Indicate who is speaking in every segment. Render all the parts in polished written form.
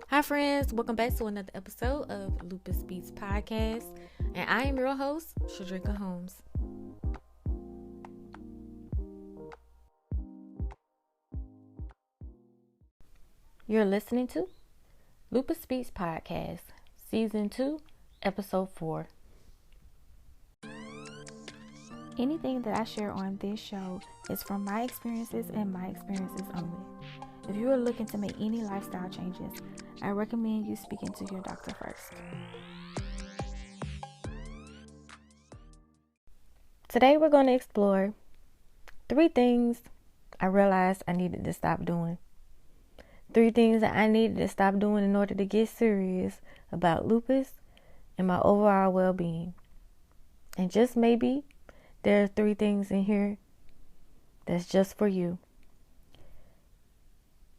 Speaker 1: Hi friends, welcome back to another episode of Lupus Beats Podcast, and I am your host, Shadrika Holmes. You're listening to Lupus Beats Podcast, Season 2, Episode 4.
Speaker 2: Anything that I share on this show is from my experiences and my experiences only. If you are looking to make any lifestyle changes, I recommend you speaking to your doctor first.
Speaker 1: Today we're going to explore 3 things I realized I needed to stop doing. 3 things that I needed to stop doing in order to get serious about lupus and my overall well-being. And just maybe there are 3 things in here that's just for you.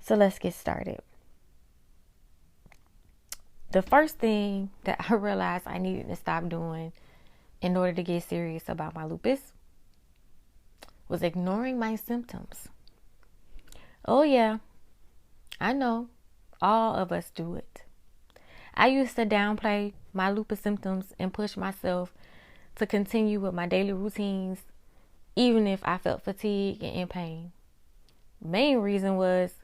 Speaker 1: So let's get started. The first thing that I realized I needed to stop doing in order to get serious about my lupus was ignoring my symptoms. Oh yeah, I know, all of us do it. I used to downplay my lupus symptoms and push myself to continue with my daily routines, even if I felt fatigue and in pain. Main reason was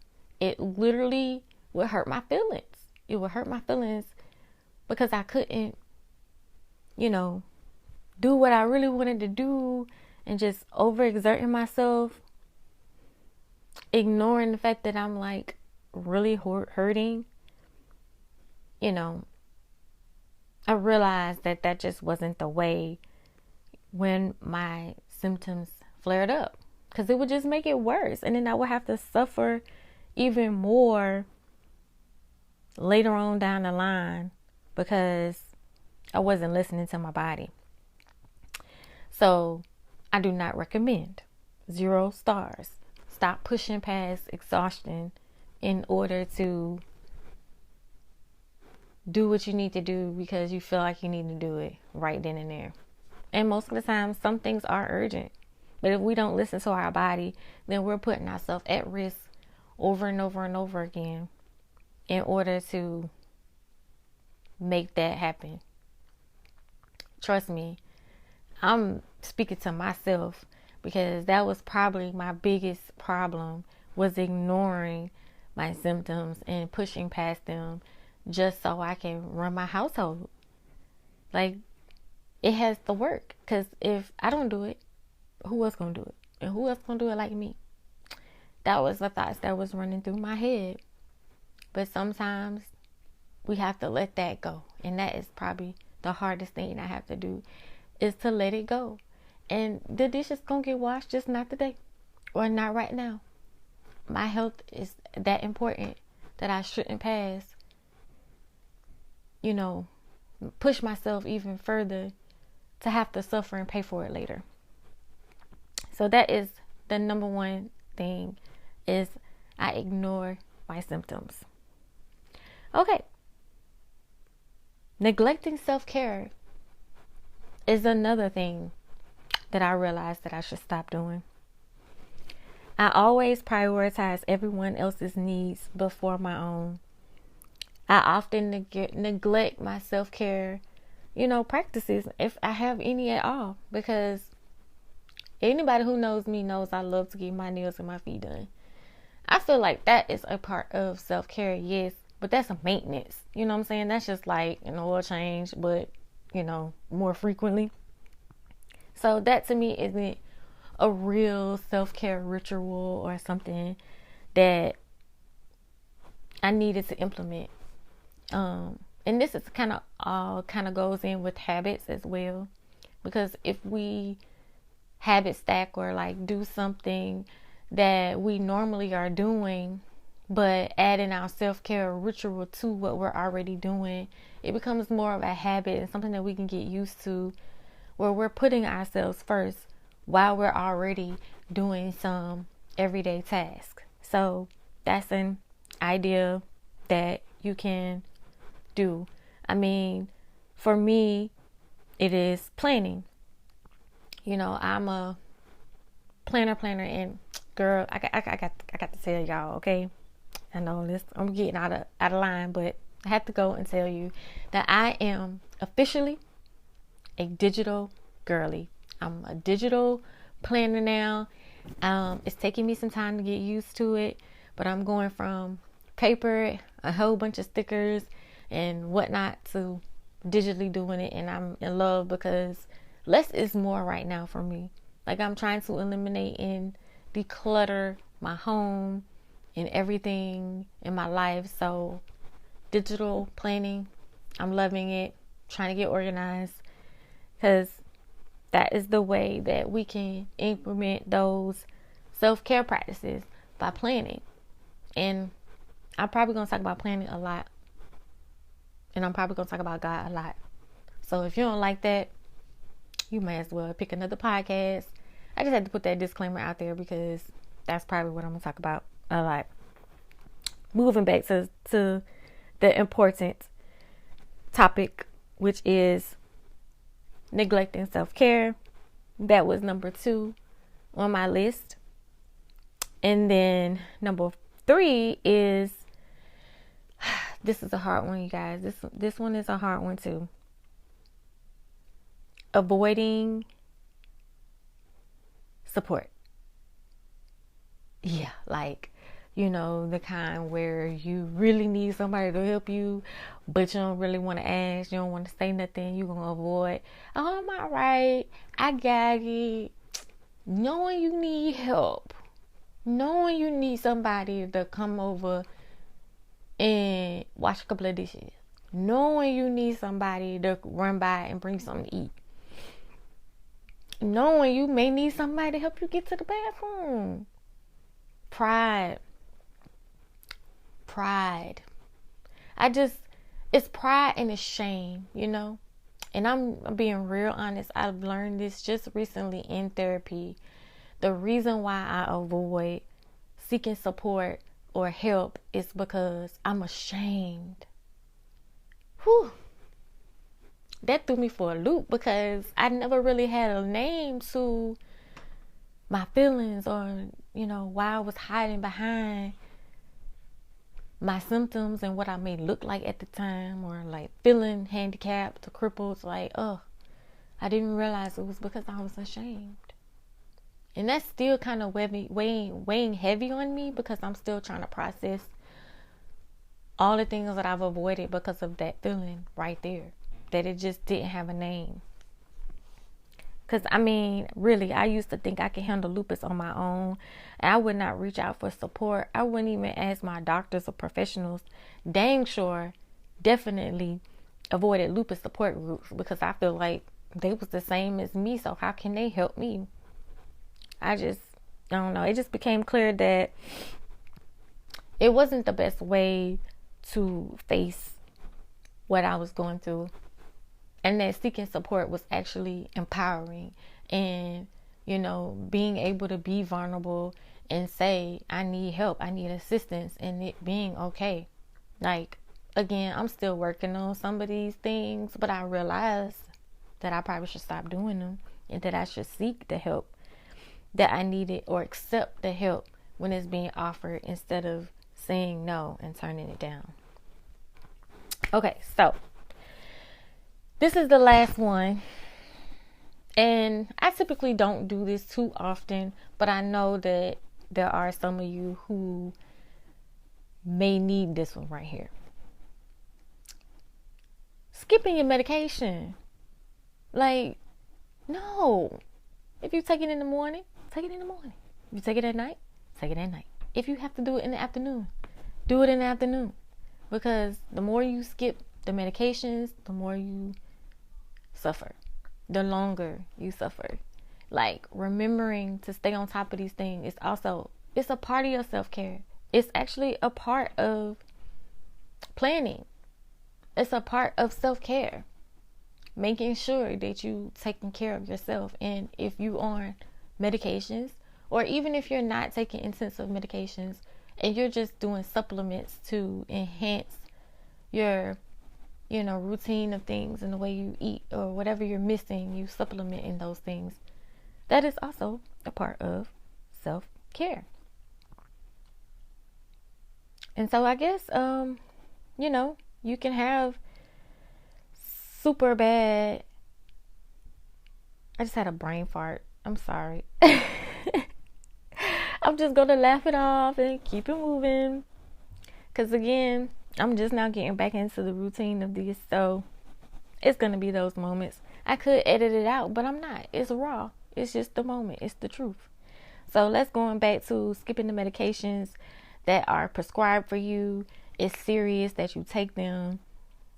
Speaker 1: it literally would hurt my feelings. It would hurt my feelings because I couldn't, do what I really wanted to do and just overexerting myself, ignoring the fact that I'm really hurting. I realized that just wasn't the way when my symptoms flared up, because it would just make it worse, and then I would have to suffer even more later on down the line because I wasn't listening to my body. So I do not recommend. 0 stars. Stop pushing past exhaustion in order to do what you need to do because you feel like you need to do it right then and there. And most of the time, some things are urgent. But if we don't listen to our body, then we're putting ourselves at risk over and over and over again in order to make that happen. Trust me, I'm speaking to myself because that was probably my biggest problem, was ignoring my symptoms and pushing past them just so I can run my household. It has to work, because if I don't do it, who else gonna do it? And who else gonna do it like me? That was the thoughts that was running through my head. But sometimes we have to let that go. And that is probably the hardest thing I have to do, is to let it go. And the dishes gonna get washed, just not today or not right now. My health is that important that I shouldn't push myself even further to have to suffer and pay for it later. So that is the number one thing, is I ignore my symptoms. Okay. Neglecting self-care is another thing that I realized that I should stop doing. I always prioritize everyone else's needs before my own. I often neglect my self-care, practices, if I have any at all, because anybody who knows me knows I love to get my nails and my feet done. I feel like that is a part of self-care, yes, but that's a maintenance. You know what I'm saying? That's just like an oil change, but, more frequently. So that to me isn't a real self-care ritual or something that I needed to implement. And this is kind of goes in with habits as well, because if we habit stack or do something that we normally are doing, but adding our self-care ritual to what we're already doing, it becomes more of a habit and something that we can get used to, where we're putting ourselves first while we're already doing some everyday task. So that's an idea that you can do. I mean, for me, it is planning. I'm a planner, and girl, I got to tell y'all, okay? I know this, I'm getting out of line, but I have to go and tell you that I am officially a digital girly. I'm a digital planner now. It's taking me some time to get used to it, but I'm going from paper, a whole bunch of stickers and whatnot, to digitally doing it, and I'm in love because less is more right now for me. Like, I'm trying to eliminate and declutter my home and everything in my life. So digital planning, I'm loving it, trying to get organized, because that is the way that we can implement those self-care practices, by planning. And I'm probably going to talk about planning a lot, and I'm probably going to talk about God a lot. So if you don't like that, you may as well pick another podcast. I just had to put that disclaimer out there because that's probably what I'm going to talk about a lot. Moving back to the important topic, which is neglecting self-care. That was number 2 on my list. And then number 3 is, this is a hard one, you guys. This one is a hard one too. Avoiding support. Yeah, like, the kind where you really need somebody to help you, but you don't really want to ask, you don't want to say nothing, you're going to avoid. Oh, I'm all right, I got it. Knowing you need help, knowing you need somebody to come over and wash a couple of dishes, knowing you need somebody to run by and bring something to eat, knowing you may need somebody to help you get to the bathroom. Pride. It's pride and it's shame, And I'm being real honest. I've learned this just recently in therapy. The reason why I avoid seeking support or help is because I'm ashamed. Whew. That threw me for a loop, because I never really had a name to my feelings, or, why I was hiding behind my symptoms and what I may look like at the time, or like feeling handicapped or crippled. Like, I didn't realize it was because I was ashamed. And that's still kind of weighing heavy on me, because I'm still trying to process all the things that I've avoided because of that feeling right there, that it just didn't have a name. Because, really, I used to think I could handle lupus on my own. And I would not reach out for support. I wouldn't even ask my doctors or professionals. Dang sure, definitely avoided lupus support groups, because I feel like they was the same as me. So how can they help me? I don't know. It just became clear that it wasn't the best way to face what I was going through. And that seeking support was actually empowering, and, being able to be vulnerable and say, I need help, I need assistance, and it being okay. Like, again, I'm still working on some of these things, but I realized that I probably should stop doing them, and that I should seek the help that I needed, or accept the help when it's being offered, instead of saying no and turning it down. Okay, so this is the last one, and I typically don't do this too often, but I know that there are some of you who may need this one right here. Skipping your medication. Like, no. If you take it in the morning, take it in the morning. If you take it at night, take it at night. If you have to do it in the afternoon, do it in the afternoon. Because the more you skip the medications, the more you suffer, the longer you suffer. Like, remembering to stay on top of these things it's a part of your self-care. It's actually a part of planning. It's a part of self-care, making sure that you taking care of yourself. And if you are on medications, or even if you're not taking intensive medications and you're just doing supplements to enhance your routine of things and the way you eat, or whatever you're missing, you supplement in those things. That is also a part of self-care. And so I guess, you can have super bad. I just had a brain fart. I'm sorry. I'm just going to laugh it off and keep it moving. Because again, I'm just now getting back into the routine of this. So it's going to be those moments. I could edit it out, but I'm not. It's raw. It's just the moment. It's the truth. So let's going back to skipping the medications that are prescribed for you. It's serious that you take them.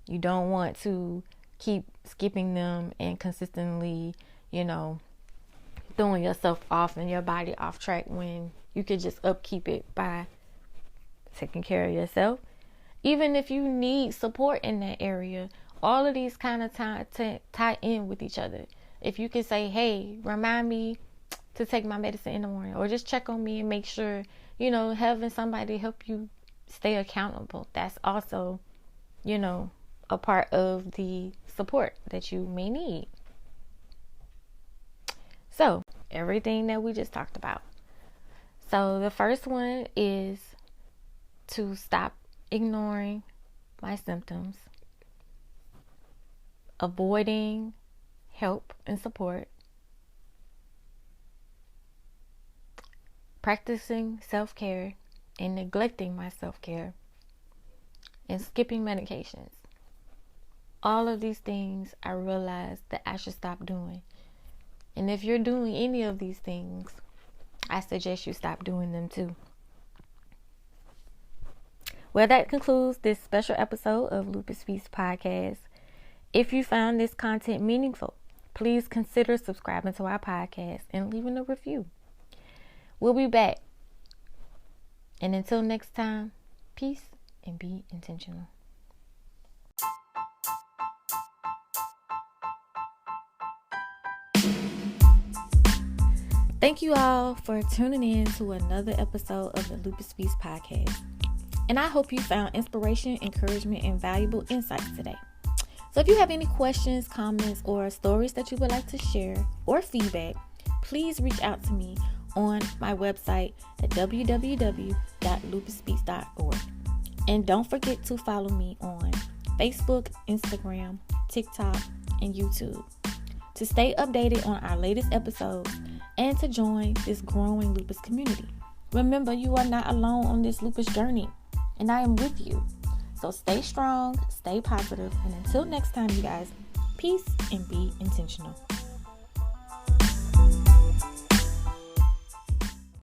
Speaker 1: You don't want to keep skipping them and consistently, throwing yourself off and your body off track when you could just upkeep it by taking care of yourself. Even if you need support in that area, all of these kind of tie in with each other. If you can say, hey, remind me to take my medicine in the morning, or just check on me and make sure, having somebody help you stay accountable. That's also, a part of the support that you may need. So, everything that we just talked about. So, the first one is to stop ignoring my symptoms, avoiding help and support, practicing self-care and neglecting my self-care, and skipping medications. All of these things I realized that I should stop doing. And if you're doing any of these things, I suggest you stop doing them too. Well, that concludes this special episode of Lupus Feast Podcast. If you found this content meaningful, please consider subscribing to our podcast and leaving a review. We'll be back. And until next time, peace and be intentional. Thank you all for tuning in to another episode of the Lupus Feast Podcast. And I hope you found inspiration, encouragement, and valuable insights today. So if you have any questions, comments, or stories that you would like to share or feedback, please reach out to me on my website at www.lupusspeaks.org. And don't forget to follow me on Facebook, Instagram, TikTok, and YouTube to stay updated on our latest episodes and to join this growing lupus community. Remember, you are not alone on this lupus journey, and I am with you. So stay strong, stay positive, and until next time, you guys, peace and be intentional.